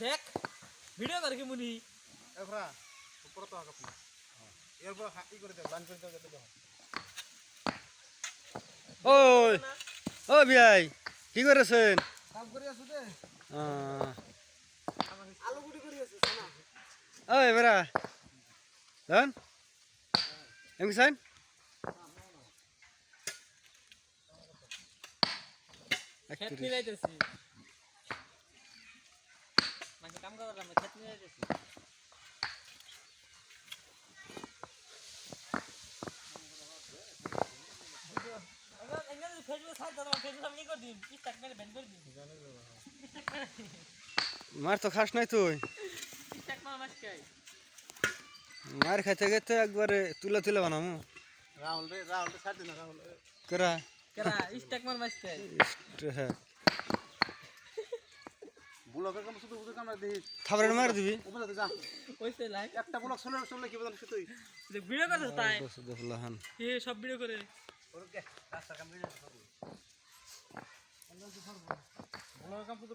দেখ ভিডিও করে কি মুনি এফরা উপরে তো হাঁকাপ না এরপর হাঁকি করে দে বান করে দাও যাতে দাও ওই ও ভাই কি করেছেন? কাম করে আছো দে আলু গুড়ি করে আছো না ওই বেরা জান এমনি সাইন খেত মিলাইতেছি মানে কাম করার আমি খেত মিলাইতেছি মার তো খাস নাই তুই মার খাইতে গেতে একবারে তুলে তুলে বানামু রাহুল রে ছাড় দে না রাহুল কেরা কেরা স্ট্যাক মার মাছ খাই হ্যাঁ ব্লকের কাম শুধু বুঝে কামড়া দেই থাবড়ে মার দিবি উপরে যা ওইসে লাই একটা ব্লক চলে কি বলছিস তুই ভিডিও করছ তাই দেখলাম এ সব ভিডিও করে ওরকে রাস্তা কাম করে ব্লকের কাম শুধু